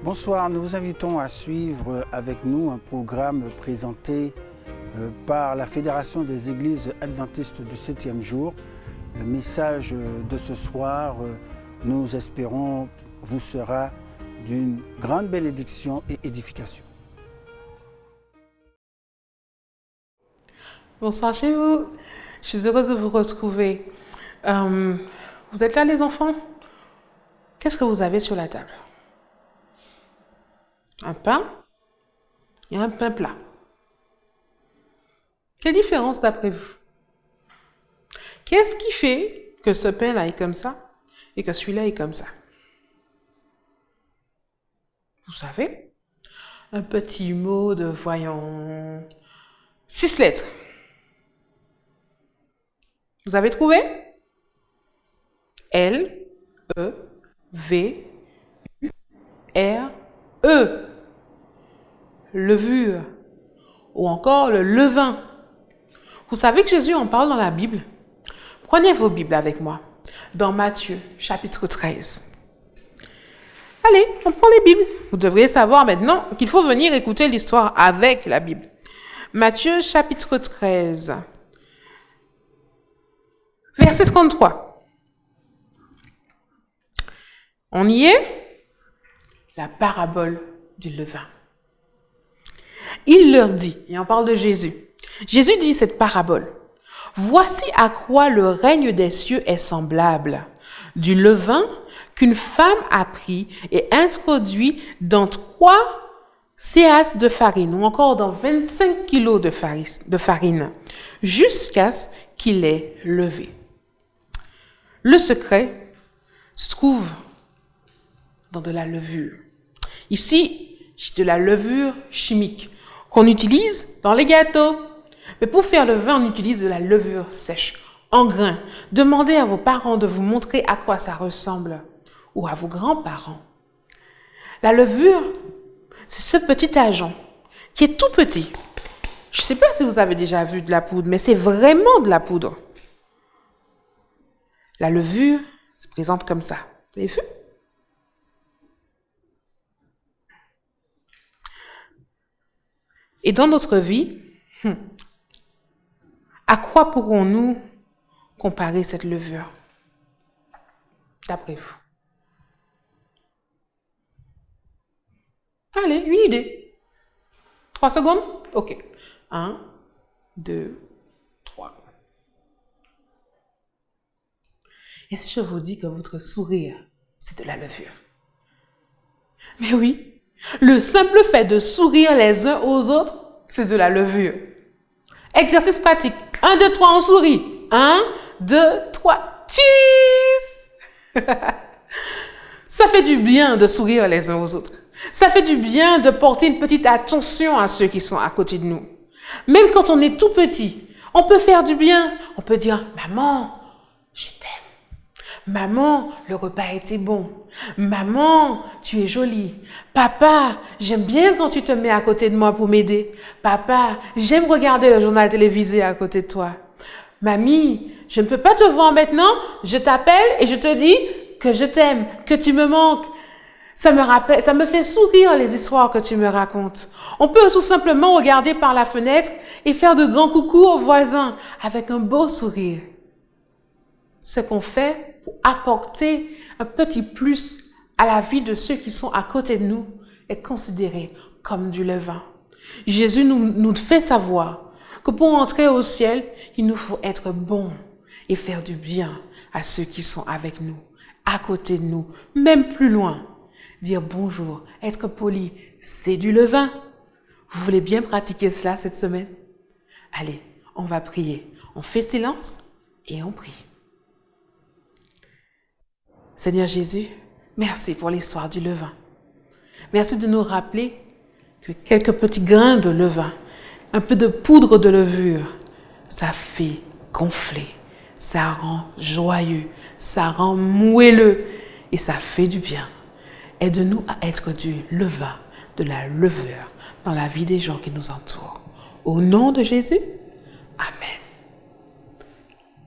Bonsoir, nous vous invitons à suivre avec nous un programme présenté par la Fédération des Églises Adventistes du 7e jour. Le message de ce soir, nous espérons, vous sera d'une grande bénédiction et édification. Bonsoir chez vous. Je suis heureuse de vous retrouver. Vous êtes là les enfants? Qu'est-ce que vous avez sur la table? Un pain et un pain plat. Quelle différence d'après vous? Qu'est-ce qui fait que ce pain-là est comme ça et que celui-là est comme ça? Vous savez? Un petit mot de, voyons, 6 lettres. Vous avez trouvé? L, E, V, U, R, E. Levure. Ou encore le levain. Vous savez que Jésus en parle dans la Bible? Prenez vos Bibles avec moi. Dans Matthieu, chapitre 13. Allez, on prend les Bibles. Vous devriez savoir maintenant qu'il faut venir écouter l'histoire avec la Bible. Matthieu, chapitre 13. Verset 33. On y est? La parabole du levain. Il leur dit, et on parle de Jésus. Jésus dit cette parabole. Voici à quoi le règne des cieux est semblable. Du levain qu'une femme a pris et introduit dans 3 séas de farine, ou encore dans 25 kilos de farine, jusqu'à ce qu'il ait levé. Le secret se trouve dans de la levure. Ici, c'est de la levure chimique qu'on utilise dans les gâteaux. Mais pour faire le vin, on utilise de la levure sèche, en grains. Demandez à vos parents de vous montrer à quoi ça ressemble, ou à vos grands-parents. La levure, c'est ce petit agent qui est tout petit. Je ne sais pas si vous avez déjà vu de la poudre, mais c'est vraiment de la poudre. La levure se présente comme ça. Vous avez vu? Et dans notre vie, à quoi pourrons-nous comparer cette levure, d'après vous? Allez, une idée. 3 secondes? Ok. 1, 2, 3. Et si je vous dis que votre sourire, c'est de la levure? Mais oui, le simple fait de sourire les uns aux autres, c'est de la levure. Exercice pratique. 1, 2, 3, on sourit. 1, 2, 3. Cheese! Ça fait du bien de sourire les uns aux autres. Ça fait du bien de porter une petite attention à ceux qui sont à côté de nous. Même quand on est tout petit, on peut faire du bien. On peut dire, maman, je t'aime. Maman, le repas a été bon. Maman, tu es jolie. Papa, j'aime bien quand tu te mets à côté de moi pour m'aider. Papa, j'aime regarder le journal télévisé à côté de toi. Mamie, je ne peux pas te voir maintenant. Je t'appelle et je te dis que je t'aime, que tu me manques. Ça me fait sourire les histoires que tu me racontes. On peut tout simplement regarder par la fenêtre et faire de grands coucous aux voisins avec un beau sourire. Ce qu'on fait pour apporter un petit plus à la vie de ceux qui sont à côté de nous est considéré comme du levain. Jésus nous fait savoir que pour entrer au ciel, il nous faut être bon et faire du bien à ceux qui sont avec nous, à côté de nous, même plus loin. Dire bonjour, être poli, c'est du levain. Vous voulez bien pratiquer cela cette semaine? Allez, on va prier. On fait silence et on prie. Seigneur Jésus, merci pour l'histoire du levain. Merci de nous rappeler que quelques petits grains de levain, un peu de poudre de levure, ça fait gonfler, ça rend joyeux, ça rend moelleux et ça fait du bien. Aide-nous à être du levain, de la levure dans la vie des gens qui nous entourent. Au nom de Jésus, Amen.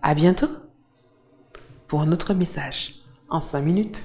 À bientôt pour un autre message en 5 minutes.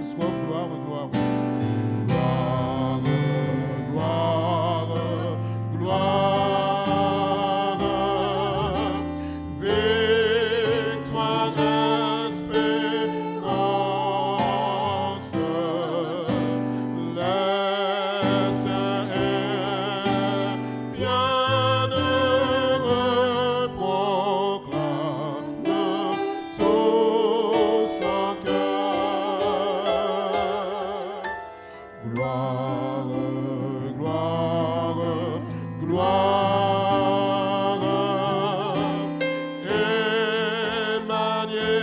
soif, gloire, gloire. Gloire, gloire, gloire. Victoire, espérance. Les saints et bienheureux proclament tous en cœur. Gloire, gloire, gloire, et magnificence.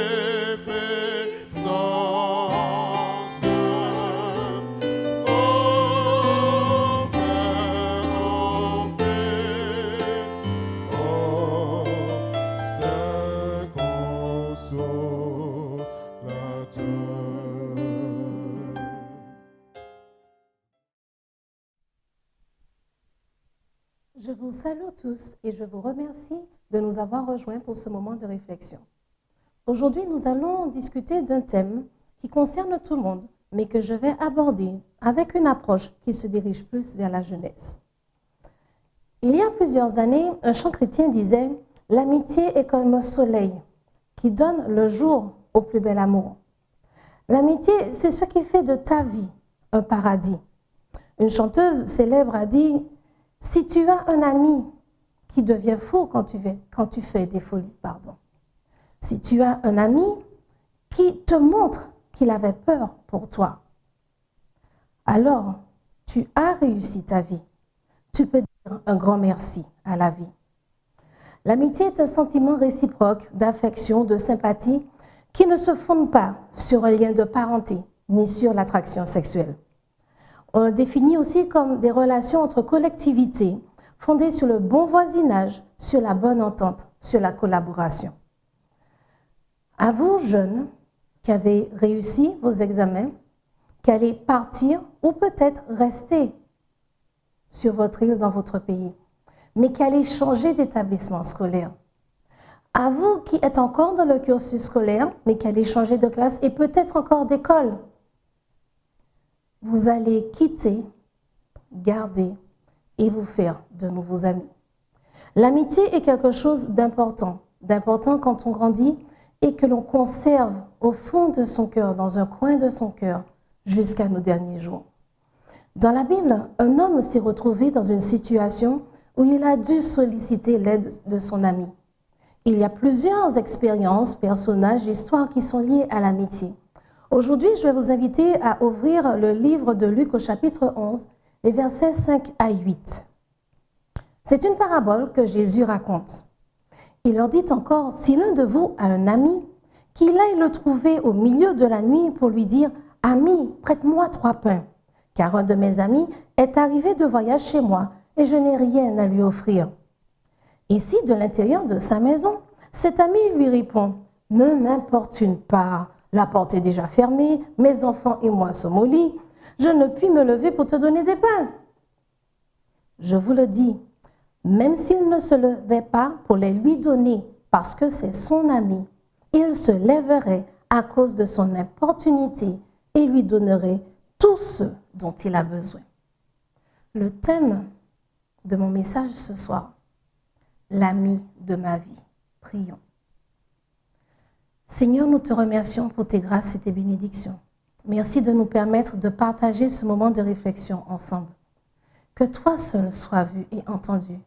Au Père, au Fils, au Saint Consolateur. Je vous salue tous et je vous remercie de nous avoir rejoints pour ce moment de réflexion. Aujourd'hui, nous allons discuter d'un thème qui concerne tout le monde, mais que je vais aborder avec une approche qui se dirige plus vers la jeunesse. Il y a plusieurs années, un chant chrétien disait « L'amitié est comme un soleil qui donne le jour au plus bel amour. » L'amitié, c'est ce qui fait de ta vie un paradis. Une chanteuse célèbre a dit « Si tu as un ami qui devient fou quand tu fais des folies, pardon. Si tu as un ami qui te montre qu'il avait peur pour toi, alors tu as réussi ta vie. Tu peux dire un grand merci à la vie. » L'amitié est un sentiment réciproque d'affection, de sympathie qui ne se fonde pas sur un lien de parenté ni sur l'attraction sexuelle. On le définit aussi comme des relations entre collectivités fondées sur le bon voisinage, sur la bonne entente, sur la collaboration. À vous, jeunes, qui avez réussi vos examens, qui allez partir ou peut-être rester sur votre île dans votre pays, mais qui allez changer d'établissement scolaire. À vous qui êtes encore dans le cursus scolaire, mais qui allez changer de classe et peut-être encore d'école, vous allez quitter, garder et vous faire de nouveaux amis. L'amitié est quelque chose d'important quand on grandit et que l'on conserve au fond de son cœur, dans un coin de son cœur, jusqu'à nos derniers jours. Dans la Bible, un homme s'est retrouvé dans une situation où il a dû solliciter l'aide de son ami. Il y a plusieurs expériences, personnages, histoires qui sont liées à l'amitié. Aujourd'hui, je vais vous inviter à ouvrir le livre de Luc au chapitre 11, les versets 5 à 8. C'est une parabole que Jésus raconte. Il leur dit encore, si l'un de vous a un ami, qu'il aille le trouver au milieu de la nuit pour lui dire, « Ami, prête-moi 3 pains, car un de mes amis est arrivé de voyage chez moi et je n'ai rien à lui offrir. » Ici, de l'intérieur de sa maison, cet ami lui répond, « Ne m'importune pas, la porte est déjà fermée, mes enfants et moi sommes au lit, je ne puis me lever pour te donner des pains. » Je vous le dis, même s'il ne se levait pas pour les lui donner parce que c'est son ami, il se lèverait à cause de son importunité et lui donnerait tout ce dont il a besoin. Le thème de mon message ce soir, l'ami de ma vie. Prions. Seigneur, nous te remercions pour tes grâces et tes bénédictions. Merci de nous permettre de partager ce moment de réflexion ensemble. Que toi seul sois vu et entendu.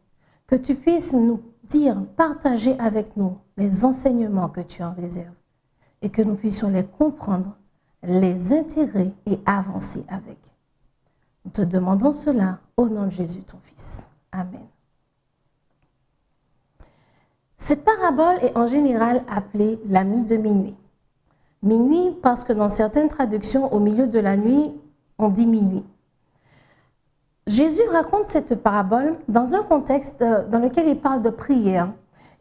Que tu puisses nous dire, partager avec nous les enseignements que tu en réserves et que nous puissions les comprendre, les intégrer et avancer avec. Nous te demandons cela au nom de Jésus, ton Fils. Amen. Cette parabole est en général appelée l'ami de minuit. Minuit parce que dans certaines traductions, au milieu de la nuit, on dit minuit. Jésus raconte cette parabole dans un contexte dans lequel il parle de prière.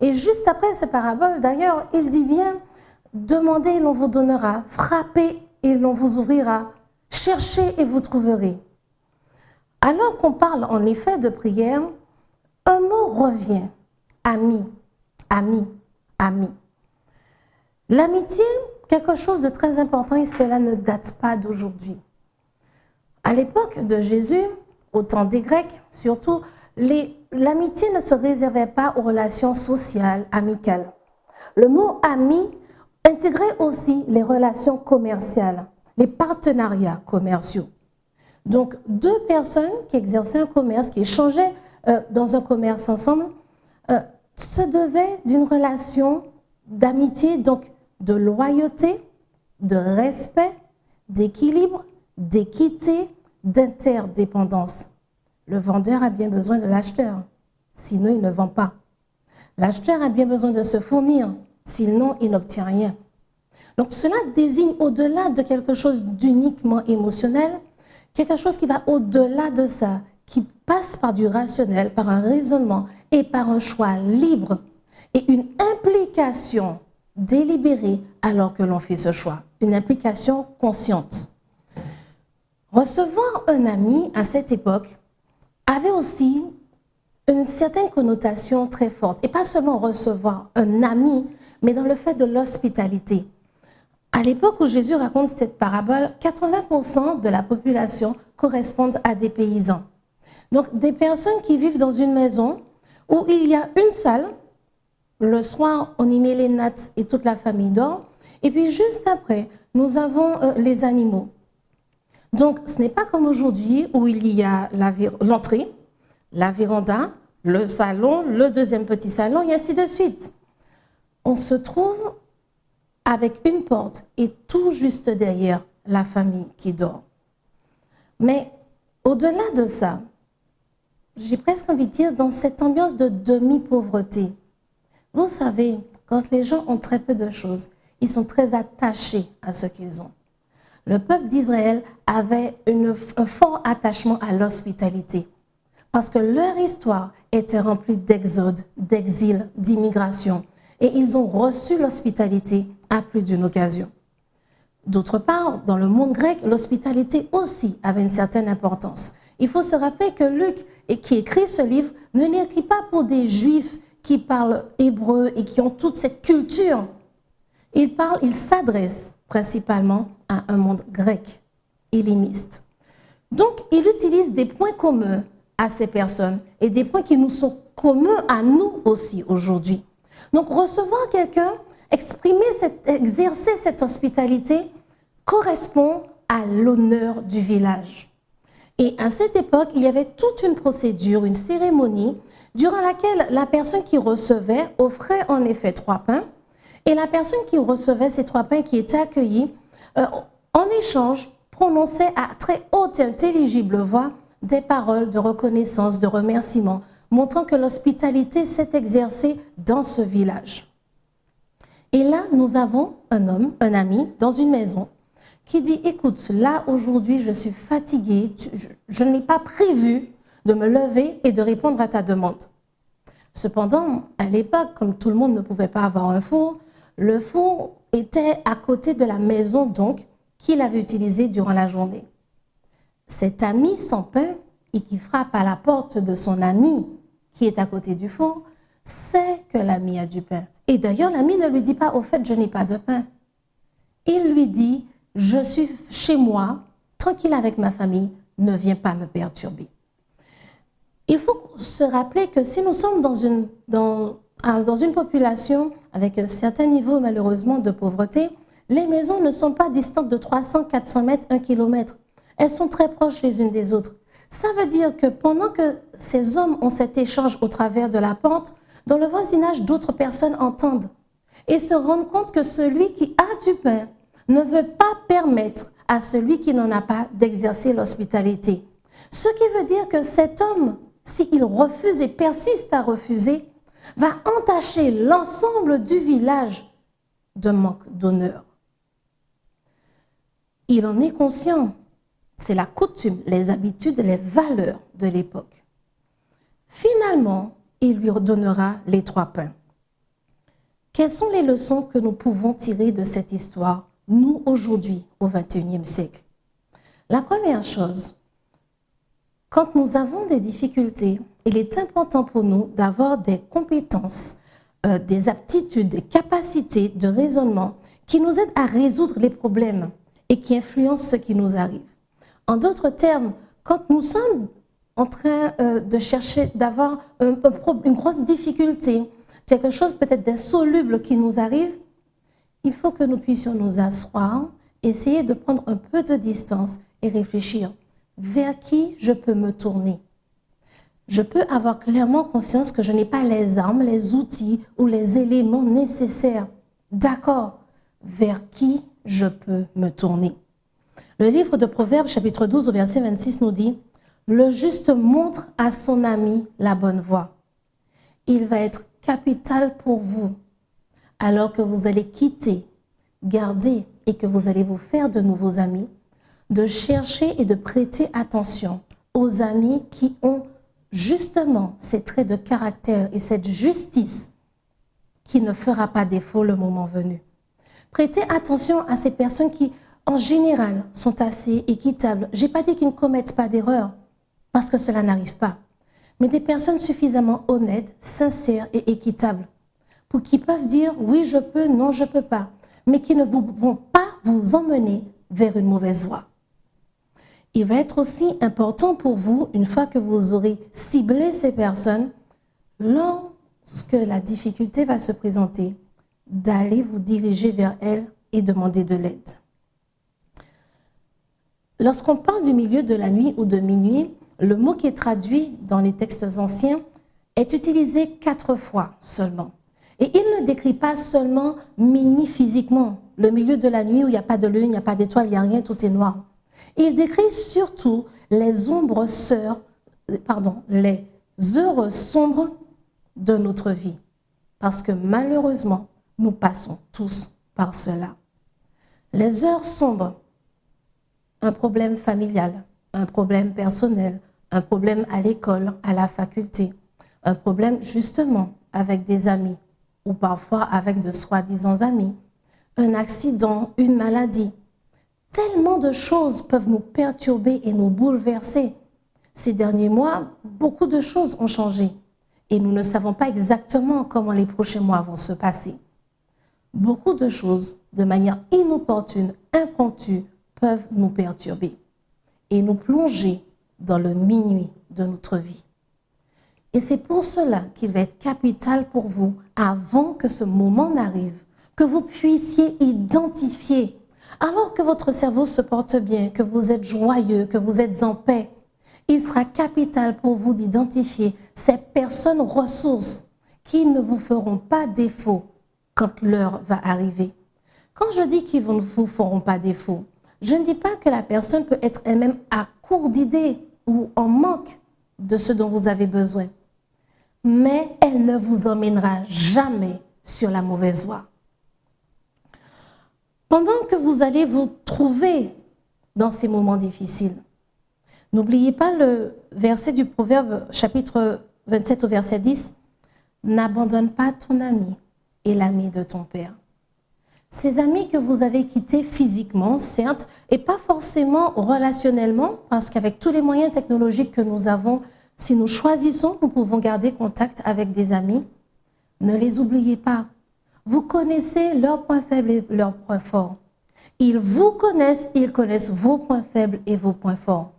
Et juste après cette parabole, d'ailleurs, il dit bien « Demandez et l'on vous donnera, frappez et l'on vous ouvrira, cherchez et vous trouverez ». Alors qu'on parle en effet de prière, un mot revient, ami, ami, ami. L'amitié, quelque chose de très important et cela ne date pas d'aujourd'hui. À l'époque de Jésus, au temps des Grecs, surtout, l'amitié ne se réservait pas aux relations sociales, amicales. Le mot ami intégrait aussi les relations commerciales, les partenariats commerciaux. Donc, deux personnes qui exerçaient un commerce, qui échangeaient dans un commerce ensemble, se devaient d'une relation d'amitié, donc de loyauté, de respect, d'équilibre, d'équité, d'interdépendance. Le vendeur a bien besoin de l'acheteur, sinon il ne vend pas. L'acheteur a bien besoin de se fournir, sinon il n'obtient rien. Donc cela désigne au-delà de quelque chose d'uniquement émotionnel, quelque chose qui va au-delà de ça, qui passe par du rationnel, par un raisonnement et par un choix libre et une implication délibérée alors que l'on fait ce choix, une implication consciente. Recevoir un ami à cette époque avait aussi une certaine connotation très forte. Et pas seulement recevoir un ami, mais dans le fait de l'hospitalité. À l'époque où Jésus raconte cette parabole, 80% de la population correspondent à des paysans. Donc des personnes qui vivent dans une maison où il y a une salle, le soir on y met les nattes et toute la famille dort, et puis juste après, nous avons les animaux. Donc, ce n'est pas comme aujourd'hui où il y a l'entrée, la véranda, le salon, le deuxième petit salon, et ainsi de suite. On se trouve avec une porte et tout juste derrière la famille qui dort. Mais au-delà de ça, j'ai presque envie de dire dans cette ambiance de demi-pauvreté. Vous savez, quand les gens ont très peu de choses, ils sont très attachés à ce qu'ils ont. Le peuple d'Israël avait un fort attachement à l'hospitalité parce que leur histoire était remplie d'exode, d'exil, d'immigration et ils ont reçu l'hospitalité à plus d'une occasion. D'autre part, dans le monde grec, l'hospitalité aussi avait une certaine importance. Il faut se rappeler que Luc, qui écrit ce livre, ne l'écrit pas pour des Juifs qui parlent hébreu et qui ont toute cette culture. Il s'adresse principalement à un monde grec, helléniste. Donc, il utilise des points communs à ces personnes et des points qui nous sont communs à nous aussi aujourd'hui. Donc, recevoir quelqu'un, exercer cette hospitalité correspond à l'honneur du village. Et à cette époque, il y avait toute une procédure, une cérémonie, durant laquelle la personne qui recevait offrait en effet 3 pains, et la personne qui recevait ces 3 pains qui étaient accueillis, en échange, prononçait à très haute et intelligible voix des paroles de reconnaissance, de remerciement, montrant que l'hospitalité s'est exercée dans ce village. Et là, nous avons un homme, un ami, dans une maison, qui dit, écoute, là, aujourd'hui, je suis fatigué, je n'ai pas prévu de me lever et de répondre à ta demande. Cependant, à l'époque, comme tout le monde ne pouvait pas avoir un four, le four était à côté de la maison, donc, qu'il avait utilisée durant la journée. Cet ami sans pain et qui frappe à la porte de son ami qui est à côté du four, sait que l'ami a du pain. Et d'ailleurs, l'ami ne lui dit pas, au fait, je n'ai pas de pain. Il lui dit, je suis chez moi, tranquille avec ma famille, ne viens pas me perturber. Il faut se rappeler que si nous sommes dans une population avec un certain niveau, malheureusement, de pauvreté, les maisons ne sont pas distantes de 300, 400 mètres, 1 kilomètre. Elles sont très proches les unes des autres. Ça veut dire que pendant que ces hommes ont cet échange au travers de la porte, dans le voisinage, d'autres personnes entendent et se rendent compte que celui qui a du pain ne veut pas permettre à celui qui n'en a pas d'exercer l'hospitalité. Ce qui veut dire que cet homme, s'il refuse et persiste à refuser, va entacher l'ensemble du village de manque d'honneur. Il en est conscient. C'est la coutume, les habitudes, les valeurs de l'époque. Finalement, il lui donnera les 3 pains. Quelles sont les leçons que nous pouvons tirer de cette histoire, nous, aujourd'hui, au XXIe siècle? La première chose, quand nous avons des difficultés, il est important pour nous d'avoir des compétences, des aptitudes, des capacités de raisonnement qui nous aide à résoudre les problèmes et qui influence ce qui nous arrive. En d'autres termes, quand nous sommes en train de chercher, d'avoir une grosse difficulté, quelque chose peut-être d'insoluble qui nous arrive, il faut que nous puissions nous asseoir, essayer de prendre un peu de distance et réfléchir vers qui je peux me tourner. Je peux avoir clairement conscience que je n'ai pas les armes, les outils ou les éléments nécessaires. D'accord, vers qui je peux me tourner? Le livre de Proverbes, chapitre 12, au verset 26, nous dit « Le juste montre à son ami la bonne voie. Il va être capital pour vous, alors que vous allez quitter, garder et que vous allez vous faire de nouveaux amis, de chercher et de prêter attention aux amis qui ont justement ces traits de caractère et cette justice qui ne fera pas défaut le moment venu. Prêtez attention à ces personnes qui, en général, sont assez équitables. Je n'ai pas dit qu'ils ne commettent pas d'erreurs, parce que cela n'arrive pas. Mais des personnes suffisamment honnêtes, sincères et équitables, pour qui peuvent dire « oui, je peux, non, je ne peux pas », mais qui ne vont pas vous emmener vers une mauvaise voie. Il va être aussi important pour vous, une fois que vous aurez ciblé ces personnes, lorsque la difficulté va se présenter, d'aller vous diriger vers elles et demander de l'aide. Lorsqu'on parle du milieu de la nuit ou de minuit, le mot qui est traduit dans les textes anciens est utilisé 4 fois seulement. Et il ne décrit pas seulement minuit physiquement, le milieu de la nuit où il n'y a pas de lune, il n'y a pas d'étoile, il n'y a rien, tout est noir. Il décrit surtout les heures sombres de notre vie. Parce que malheureusement, nous passons tous par cela. Les heures sombres, un problème familial, un problème personnel, un problème à l'école, à la faculté, un problème justement avec des amis ou parfois avec de soi-disant amis, un accident, une maladie. Tellement de choses peuvent nous perturber et nous bouleverser. Ces derniers mois, beaucoup de choses ont changé et nous ne savons pas exactement comment les prochains mois vont se passer. Beaucoup de choses, de manière inopportune, impromptue, peuvent nous perturber et nous plonger dans le minuit de notre vie. Et c'est pour cela qu'il va être capital pour vous, avant que ce moment n'arrive, que vous puissiez identifier, alors que votre cerveau se porte bien, que vous êtes joyeux, que vous êtes en paix, il sera capital pour vous d'identifier ces personnes ressources qui ne vous feront pas défaut quand l'heure va arriver. Quand je dis qu'ils ne vous feront pas défaut, je ne dis pas que la personne peut être elle-même à court d'idées ou en manque de ce dont vous avez besoin. Mais elle ne vous emmènera jamais sur la mauvaise voie. Pendant que vous allez vous trouver dans ces moments difficiles, n'oubliez pas le verset du Proverbe, chapitre 27 au verset 10, « N'abandonne pas ton ami et l'ami de ton père ». Ces amis que vous avez quittés physiquement, certes, et pas forcément relationnellement, parce qu'avec tous les moyens technologiques que nous avons, si nous choisissons, nous pouvons garder contact avec des amis. Ne les oubliez pas. Vous connaissez leurs points faibles et leurs points forts. Ils vous connaissent, ils connaissent vos points faibles et vos points forts.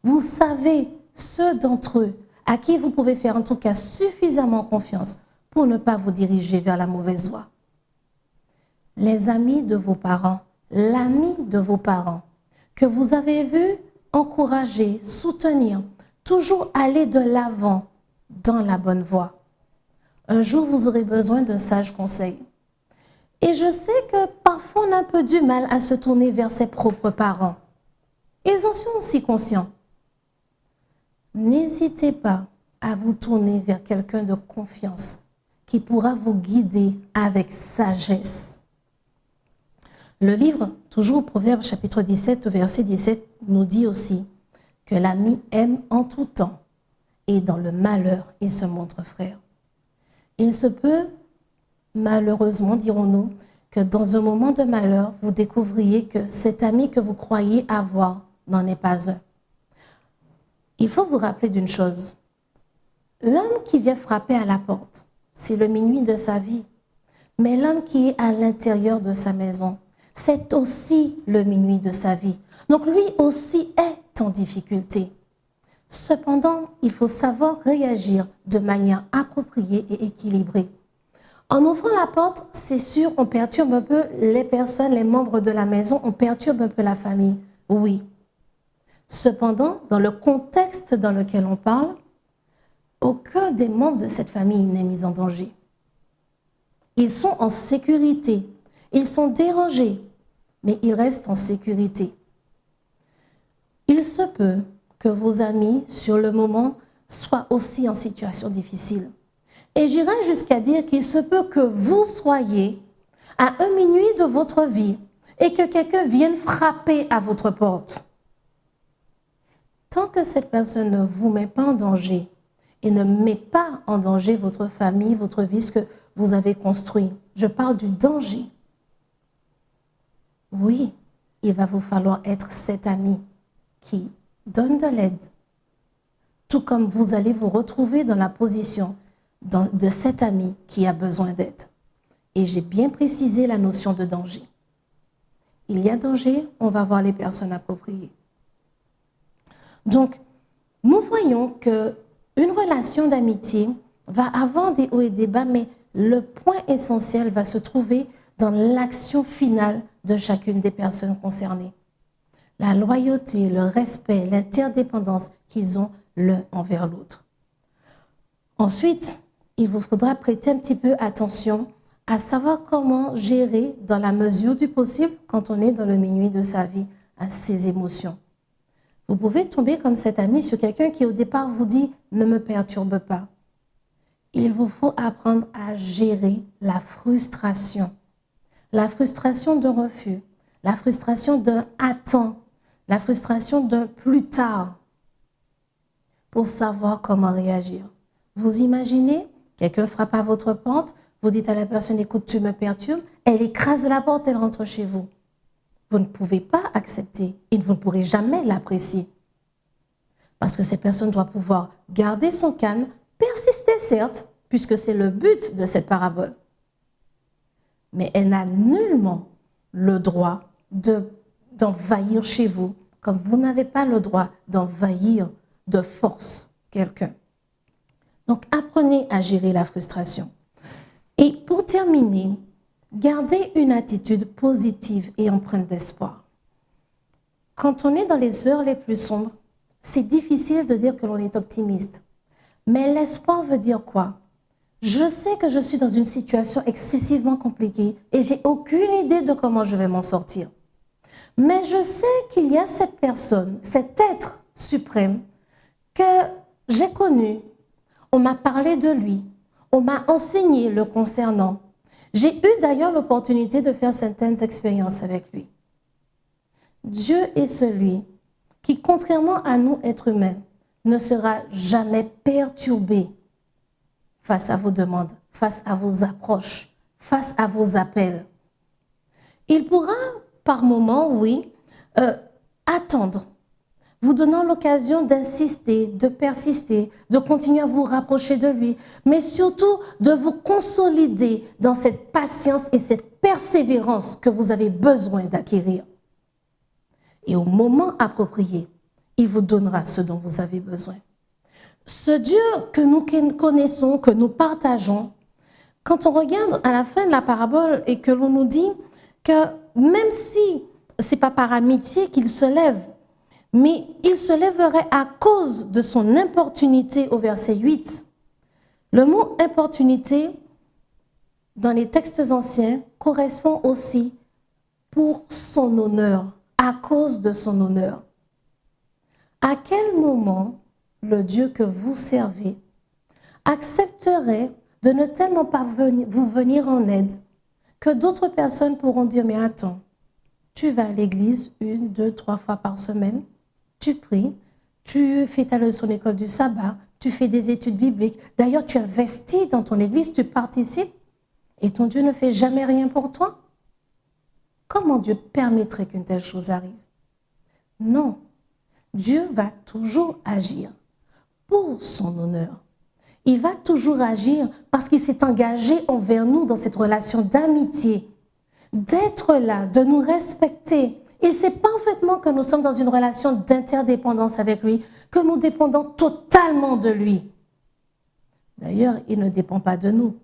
Vous savez ceux d'entre eux à qui vous pouvez faire en tout cas suffisamment confiance pour ne pas vous diriger vers la mauvaise voie. Les amis de vos parents, l'ami de vos parents, que vous avez vu encourager, soutenir, toujours aller de l'avant dans la bonne voie. Un jour, vous aurez besoin d'un sage conseil. Et je sais que parfois, on a un peu du mal à se tourner vers ses propres parents. Ils en sont aussi conscients. N'hésitez pas à vous tourner vers quelqu'un de confiance qui pourra vous guider avec sagesse. Le livre, toujours Proverbe chapitre 17, verset 17, nous dit aussi que l'ami aime en tout temps et dans le malheur, il se montre frère. Il se peut, malheureusement, dirons-nous, que dans un moment de malheur, vous découvriez que cet ami que vous croyez avoir n'en est pas un. Il faut vous rappeler d'une chose. L'homme qui vient frapper à la porte, c'est le minuit de sa vie. Mais l'homme qui est à l'intérieur de sa maison, c'est aussi le minuit de sa vie. Donc lui aussi est en difficulté. Cependant, il faut savoir réagir de manière appropriée et équilibrée. En ouvrant la porte, c'est sûr, on perturbe un peu les personnes, les membres de la maison, on perturbe un peu la famille, oui. Cependant, dans le contexte dans lequel on parle, aucun des membres de cette famille n'est mis en danger. Ils sont en sécurité, ils sont dérangés, mais ils restent en sécurité. Il se peut que vos amis, sur le moment, soient aussi en situation difficile. Et j'irai jusqu'à dire qu'il se peut que vous soyez à un minuit de votre vie et que quelqu'un vienne frapper à votre porte. Tant que cette personne ne vous met pas en danger et ne met pas en danger votre famille, votre vie, ce que vous avez construit, je parle du danger. Oui, il va vous falloir être cet ami qui donne de l'aide, tout comme vous allez vous retrouver dans la position de cet ami qui a besoin d'aide. Et j'ai bien précisé la notion de danger. Il y a danger, on va voir les personnes appropriées. Donc, nous voyons qu'une relation d'amitié va avoir des hauts et des bas, mais le point essentiel va se trouver dans l'action finale de chacune des personnes concernées. La loyauté, le respect, l'interdépendance qu'ils ont l'un envers l'autre. Ensuite, il vous faudra prêter un petit peu attention à savoir comment gérer dans la mesure du possible quand on est dans le minuit de sa vie à ses émotions. Vous pouvez tomber comme cet ami sur quelqu'un qui au départ vous dit « ne me perturbe pas ». Il vous faut apprendre à gérer la frustration d'un refus, la frustration d'un « attends », la frustration d'un « plus tard » pour savoir comment réagir. Vous imaginez, quelqu'un frappe à votre porte, vous dites à la personne « écoute, tu me perturbes », elle écrase la porte, elle rentre chez vous. Vous ne pouvez pas accepter et vous ne pourrez jamais l'apprécier. Parce que cette personne doit pouvoir garder son calme, persister certes, puisque c'est le but de cette parabole. Mais elle n'a nullement le droit d'envahir chez vous, comme vous n'avez pas le droit d'envahir de force quelqu'un. Donc, apprenez à gérer la frustration. Et pour terminer, gardez une attitude positive et empreinte d'espoir. Quand on est dans les heures les plus sombres, c'est difficile de dire que l'on est optimiste. Mais l'espoir veut dire quoi? Je sais que je suis dans une situation excessivement compliquée et j'ai aucune idée de comment je vais m'en sortir. Mais je sais qu'il y a cette personne, cet être suprême que j'ai connu. On m'a parlé de lui, on m'a enseigné le concernant. J'ai eu d'ailleurs l'opportunité de faire certaines expériences avec lui. Dieu est celui qui, contrairement à nous, êtres humains, ne sera jamais perturbé face à vos demandes, face à vos approches, face à vos appels. Il pourra, par moments, oui, attendre, vous donnant l'occasion d'insister, de persister, de continuer à vous rapprocher de lui, mais surtout de vous consolider dans cette patience et cette persévérance que vous avez besoin d'acquérir. Et au moment approprié, il vous donnera ce dont vous avez besoin. Ce Dieu que nous connaissons, que nous partageons, quand on regarde à la fin de la parabole et que l'on nous dit que même si ce n'est pas par amitié qu'il se lève, mais il se lèverait à cause de son importunité au verset 8. Le mot importunité, dans les textes anciens, correspond aussi pour son honneur, à cause de son honneur. À quel moment le Dieu que vous servez accepterait de ne tellement pas vous venir en aide que d'autres personnes pourront dire « mais attends, tu vas à l'église 1, 2, 3 fois par semaine, tu pries, tu fais ta leçon d'école du sabbat, tu fais des études bibliques. D'ailleurs, tu investis dans ton église, tu participes et ton Dieu ne fait jamais rien pour toi. » Comment Dieu permettrait qu'une telle chose arrive? Non, Dieu va toujours agir pour son honneur. Il va toujours agir parce qu'il s'est engagé envers nous dans cette relation d'amitié, d'être là, de nous respecter. Il sait parfaitement que nous sommes dans une relation d'interdépendance avec lui, que nous dépendons totalement de lui. D'ailleurs, il ne dépend pas de nous.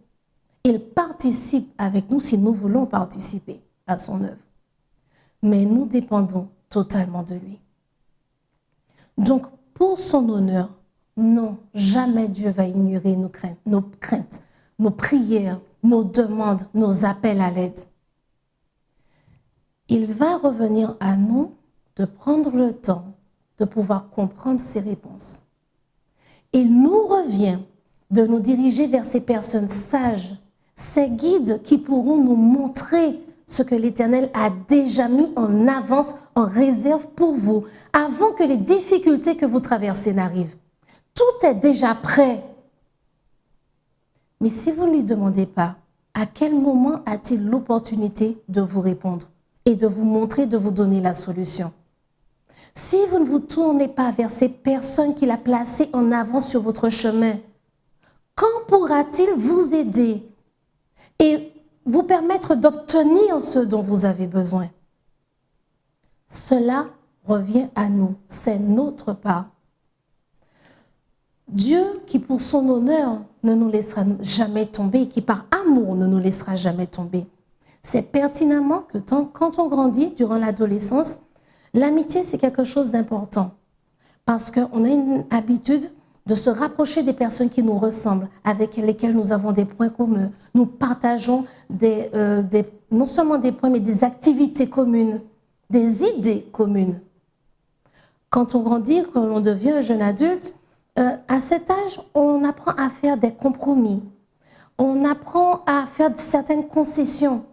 Il participe avec nous si nous voulons participer à son œuvre. Mais nous dépendons totalement de lui. Donc, pour son honneur, non, jamais Dieu va ignorer nos craintes, nos prières, nos demandes, nos appels à l'aide. Il va revenir à nous de prendre le temps de pouvoir comprendre ses réponses. Il nous revient de nous diriger vers ces personnes sages, ces guides qui pourront nous montrer ce que l'Éternel a déjà mis en avance, en réserve pour vous, avant que les difficultés que vous traversez n'arrivent. Tout est déjà prêt. Mais si vous ne lui demandez pas, à quel moment a-t-il l'opportunité de vous répondre et de vous montrer, de vous donner la solution? Si vous ne vous tournez pas vers ces personnes qu'il a placées en avant sur votre chemin, quand pourra-t-il vous aider et vous permettre d'obtenir ce dont vous avez besoin? Cela revient à nous, c'est notre part. Dieu qui pour son honneur ne nous laissera jamais tomber et qui par amour ne nous laissera jamais tomber. C'est pertinemment que quand on grandit durant l'adolescence, l'amitié c'est quelque chose d'important parce qu'on a une habitude de se rapprocher des personnes qui nous ressemblent, avec lesquelles nous avons des points communs. Nous partageons non seulement des points, mais des activités communes, des idées communes. Quand on grandit, quand on devient un jeune adulte, à cet âge, on apprend à faire des compromis. On apprend à faire certaines concessions.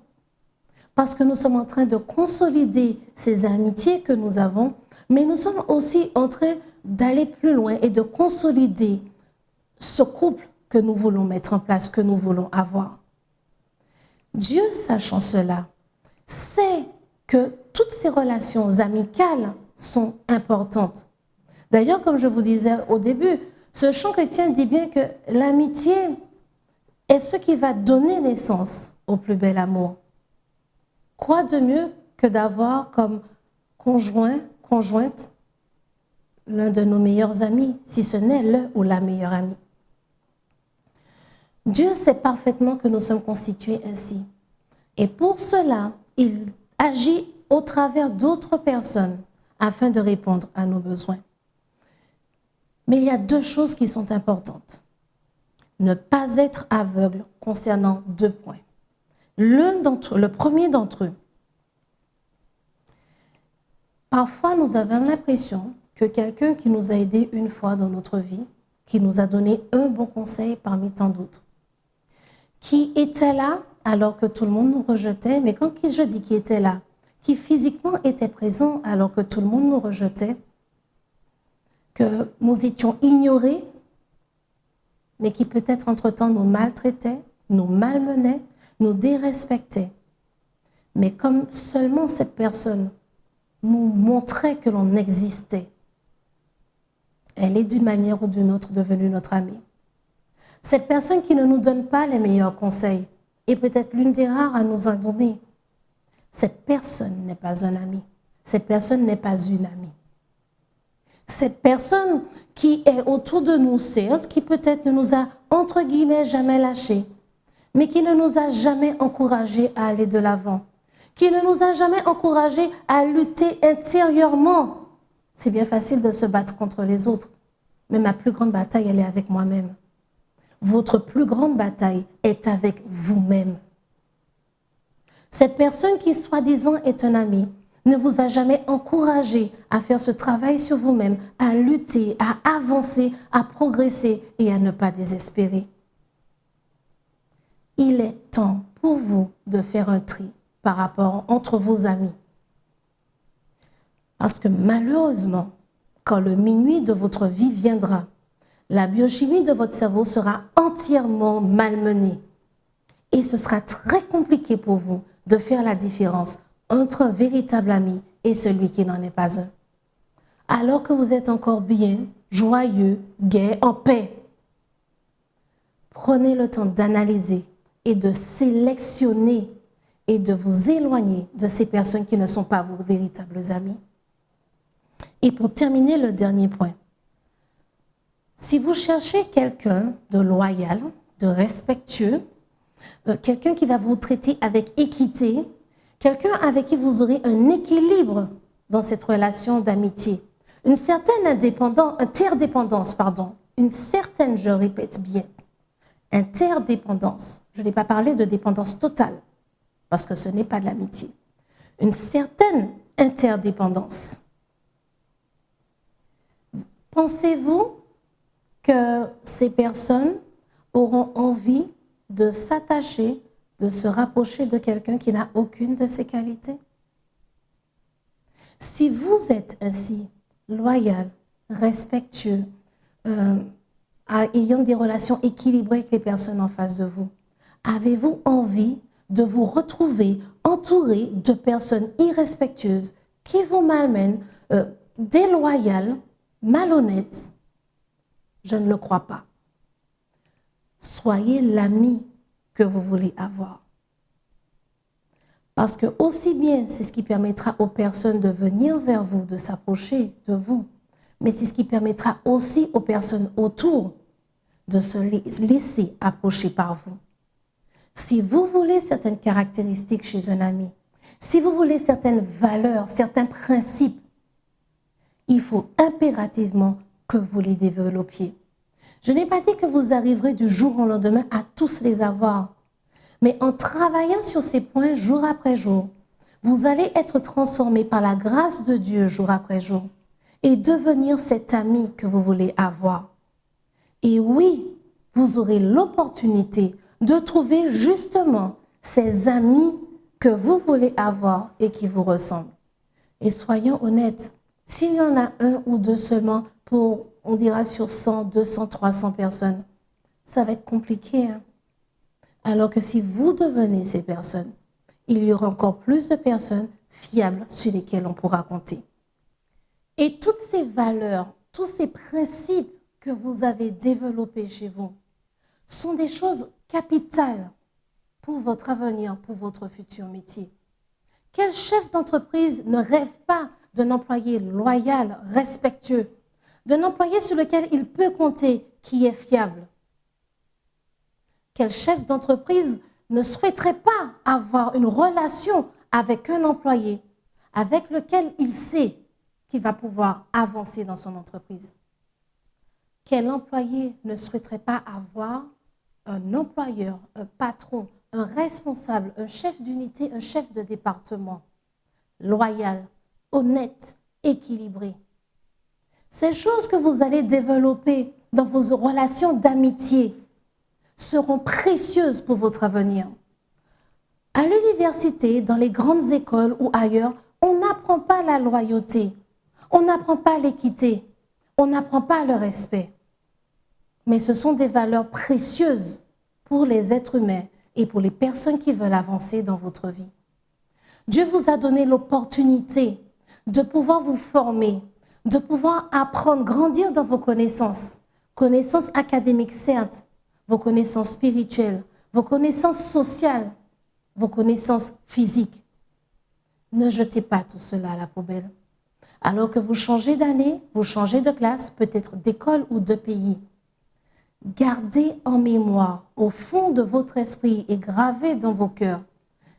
Parce que nous sommes en train de consolider ces amitiés que nous avons, mais nous sommes aussi en train d'aller plus loin et de consolider ce couple que nous voulons mettre en place, que nous voulons avoir. Dieu, sachant cela, sait que toutes ces relations amicales sont importantes. D'ailleurs, comme je vous disais au début, ce chant chrétien dit bien que l'amitié est ce qui va donner naissance au plus bel amour. Quoi de mieux que d'avoir comme conjointe, l'un de nos meilleurs amis, si ce n'est le ou la meilleure amie. Dieu sait parfaitement que nous sommes constitués ainsi. Et pour cela, il agit au travers d'autres personnes afin de répondre à nos besoins. Mais il y a deux choses qui sont importantes. Ne pas être aveugle concernant deux points. Le premier d'entre eux, parfois nous avons l'impression que quelqu'un qui nous a aidés une fois dans notre vie, qui nous a donné un bon conseil parmi tant d'autres, qui était là alors que tout le monde nous rejetait, mais quand je dis qui était là, qui physiquement était présent alors que tout le monde nous rejetait, que nous étions ignorés, mais qui peut-être entre-temps nous maltraitait, nous malmenait, nous dérespectait. Mais comme seulement cette personne nous montrait que l'on existait, elle est d'une manière ou d'une autre devenue notre amie. Cette personne qui ne nous donne pas les meilleurs conseils est peut-être l'une des rares à nous en donner. Cette personne n'est pas un ami. Cette personne n'est pas une amie. Cette personne qui est autour de nous, certes, qui peut-être ne nous a, entre guillemets, jamais lâchés, mais qui ne nous a jamais encouragés à aller de l'avant, qui ne nous a jamais encouragés à lutter intérieurement. C'est bien facile de se battre contre les autres, mais ma plus grande bataille, elle est avec moi-même. Votre plus grande bataille est avec vous-même. Cette personne qui, soi-disant, est un ami, ne vous a jamais encouragé à faire ce travail sur vous-même, à lutter, à avancer, à progresser et à ne pas désespérer. Il est temps pour vous de faire un tri par rapport entre vos amis. Parce que malheureusement, quand le minuit de votre vie viendra, la biochimie de votre cerveau sera entièrement malmenée. Et ce sera très compliqué pour vous de faire la différence entre un véritable ami et celui qui n'en est pas un. Alors que vous êtes encore bien, joyeux, gai, en paix. Prenez le temps d'analyser et de sélectionner et de vous éloigner de ces personnes qui ne sont pas vos véritables amis. Et pour terminer, le dernier point. Si vous cherchez quelqu'un de loyal, de respectueux, quelqu'un qui va vous traiter avec équité, quelqu'un avec qui vous aurez un équilibre dans cette relation d'amitié, une certaine interdépendance, une certaine, je répète bien, interdépendance. Je n'ai pas parlé de dépendance totale, parce que ce n'est pas de l'amitié. Une certaine interdépendance. Pensez-vous que ces personnes auront envie de s'attacher, de se rapprocher de quelqu'un qui n'a aucune de ces qualités? Si vous êtes ainsi loyal, respectueux, ayant des relations équilibrées avec les personnes en face de vous, avez-vous envie de vous retrouver entouré de personnes irrespectueuses qui vous malmènent, déloyales, malhonnêtes? Je ne le crois pas. Soyez l'ami que vous voulez avoir. Parce que aussi bien, c'est ce qui permettra aux personnes de venir vers vous, de s'approcher de vous, mais c'est ce qui permettra aussi aux personnes autour de se laisser approcher par vous. Si vous voulez certaines caractéristiques chez un ami, si vous voulez certaines valeurs, certains principes, il faut impérativement que vous les développiez. Je n'ai pas dit que vous arriverez du jour au lendemain à tous les avoir, mais en travaillant sur ces points jour après jour, vous allez être transformé par la grâce de Dieu jour après jour et devenir cet ami que vous voulez avoir. Et oui, vous aurez l'opportunité de trouver justement ces amis que vous voulez avoir et qui vous ressemblent. Et soyons honnêtes, s'il y en a un ou deux seulement pour, on dira sur 100, 200, 300 personnes, ça va être compliqué. Alors que si vous devenez ces personnes, il y aura encore plus de personnes fiables sur lesquelles on pourra compter. Et toutes ces valeurs, tous ces principes que vous avez développés chez vous sont des choses capitales pour votre avenir, pour votre futur métier. Quel chef d'entreprise ne rêve pas d'un employé loyal, respectueux, d'un employé sur lequel il peut compter, qui est fiable? Quel chef d'entreprise ne souhaiterait pas avoir une relation avec un employé avec lequel il sait qu'il va pouvoir avancer dans son entreprise? Quel employé ne souhaiterait pas avoir un employeur, un patron, un responsable, un chef d'unité, un chef de département loyal, honnête, équilibré? Ces choses que vous allez développer dans vos relations d'amitié seront précieuses pour votre avenir. À l'université, dans les grandes écoles ou ailleurs, on n'apprend pas la loyauté, on n'apprend pas l'équité, on n'apprend pas le respect. Mais ce sont des valeurs précieuses pour les êtres humains et pour les personnes qui veulent avancer dans votre vie. Dieu vous a donné l'opportunité de pouvoir vous former, de pouvoir apprendre, grandir dans vos connaissances. Connaissances académiques, certes, vos connaissances spirituelles, vos connaissances sociales, vos connaissances physiques. Ne jetez pas tout cela à la poubelle. Alors que vous changez d'année, vous changez de classe, peut-être d'école ou de pays. Gardez en mémoire, au fond de votre esprit et gravez dans vos cœurs,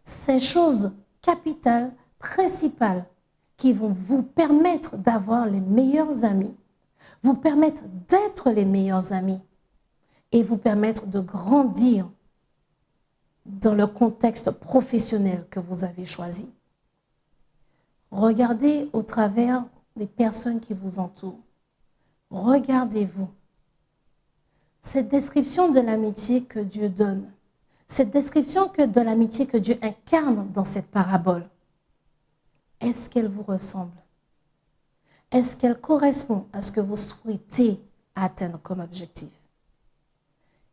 ces choses capitales, principales, qui vont vous permettre d'avoir les meilleurs amis, vous permettre d'être les meilleurs amis et vous permettre de grandir dans le contexte professionnel que vous avez choisi. Regardez au travers des personnes qui vous entourent. Regardez-vous. Cette description de l'amitié que Dieu donne, cette description de l'amitié que Dieu incarne dans cette parabole, est-ce qu'elle vous ressemble? Est-ce qu'elle correspond à ce que vous souhaitez atteindre comme objectif?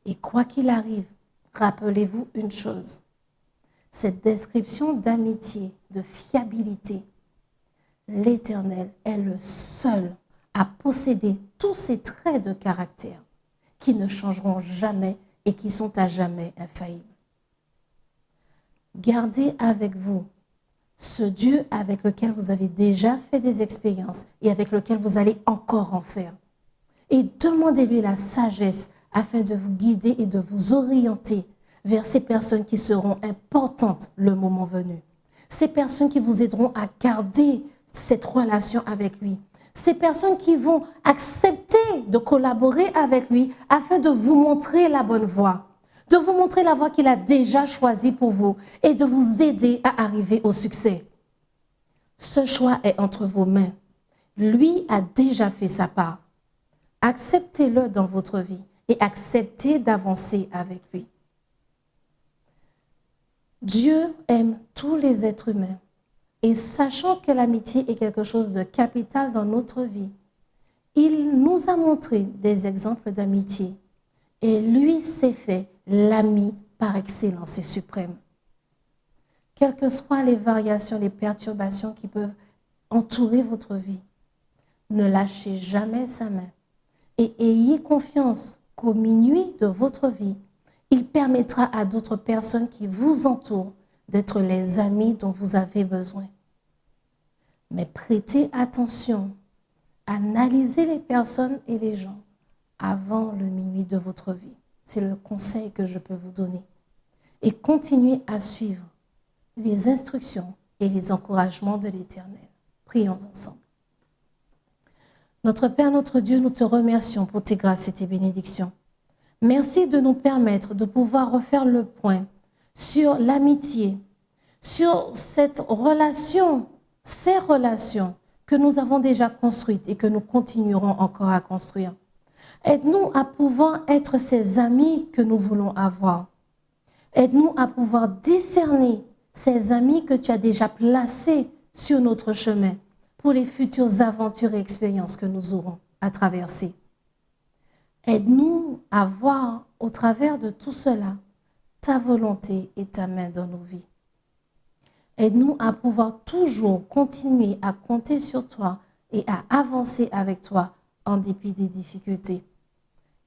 Et quoi qu'il arrive, rappelez-vous une chose, cette description d'amitié, de fiabilité, l'Éternel est le seul à posséder tous ces traits de caractère qui ne changeront jamais et qui sont à jamais infaillibles. Gardez avec vous ce Dieu avec lequel vous avez déjà fait des expériences et avec lequel vous allez encore en faire. Et demandez-lui la sagesse afin de vous guider et de vous orienter vers ces personnes qui seront importantes le moment venu. Ces personnes qui vous aideront à garder cette relation avec lui. Ces personnes qui vont accepter de collaborer avec lui afin de vous montrer la bonne voie, de vous montrer la voie qu'il a déjà choisie pour vous et de vous aider à arriver au succès. Ce choix est entre vos mains. Lui a déjà fait sa part. Acceptez-le dans votre vie et acceptez d'avancer avec lui. Dieu aime tous les êtres humains et sachant que l'amitié est quelque chose de capital dans notre vie, il nous a montré des exemples d'amitié et lui s'est fait l'ami par excellence et suprême. Quelles que soient les variations, les perturbations qui peuvent entourer votre vie, ne lâchez jamais sa main et ayez confiance qu'au minuit de votre vie, il permettra à d'autres personnes qui vous entourent d'être les amis dont vous avez besoin. Mais prêtez attention, analysez les personnes et les gens avant le minuit de votre vie. C'est le conseil que je peux vous donner. Et continuez à suivre les instructions et les encouragements de l'Éternel. Prions ensemble. Notre Père, notre Dieu, nous te remercions pour tes grâces et tes bénédictions. Merci de nous permettre de pouvoir refaire le point sur l'amitié, sur cette relation, ces relations que nous avons déjà construites et que nous continuerons encore à construire. Aide-nous à pouvoir être ces amis que nous voulons avoir. Aide-nous à pouvoir discerner ces amis que tu as déjà placés sur notre chemin pour les futures aventures et expériences que nous aurons à traverser. Aide-nous à voir au travers de tout cela ta volonté et ta main dans nos vies. Aide-nous à pouvoir toujours continuer à compter sur toi et à avancer avec toi en dépit des difficultés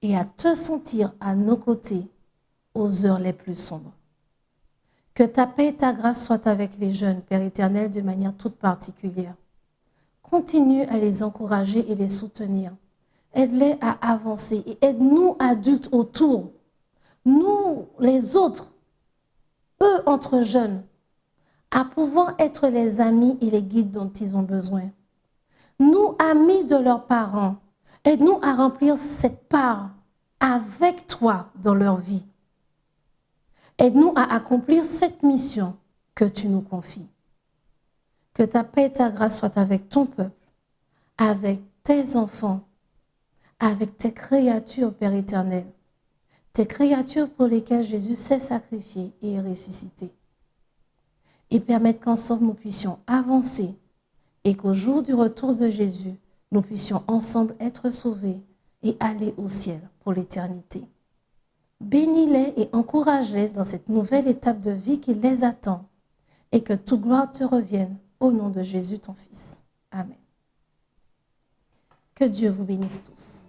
et à te sentir à nos côtés aux heures les plus sombres. Que ta paix et ta grâce soient avec les jeunes, Père éternel, de manière toute particulière. Continue à les encourager et les soutenir. Aide-les à avancer et aide-nous adultes autour, nous les autres, eux entre jeunes, à pouvoir être les amis et les guides dont ils ont besoin. Nous, amis de leurs parents, aide-nous à remplir cette part avec toi dans leur vie. Aide-nous à accomplir cette mission que tu nous confies. Que ta paix et ta grâce soient avec ton peuple, avec tes enfants, avec tes créatures, Père éternel, tes créatures pour lesquelles Jésus s'est sacrifié et est ressuscité. Et permettre qu'ensemble nous puissions avancer et qu'au jour du retour de Jésus, nous puissions ensemble être sauvés et aller au ciel pour l'éternité. Bénis-les et encourage-les dans cette nouvelle étape de vie qui les attend et que toute gloire te revienne au nom de Jésus ton Fils. Amen. Que Dieu vous bénisse tous.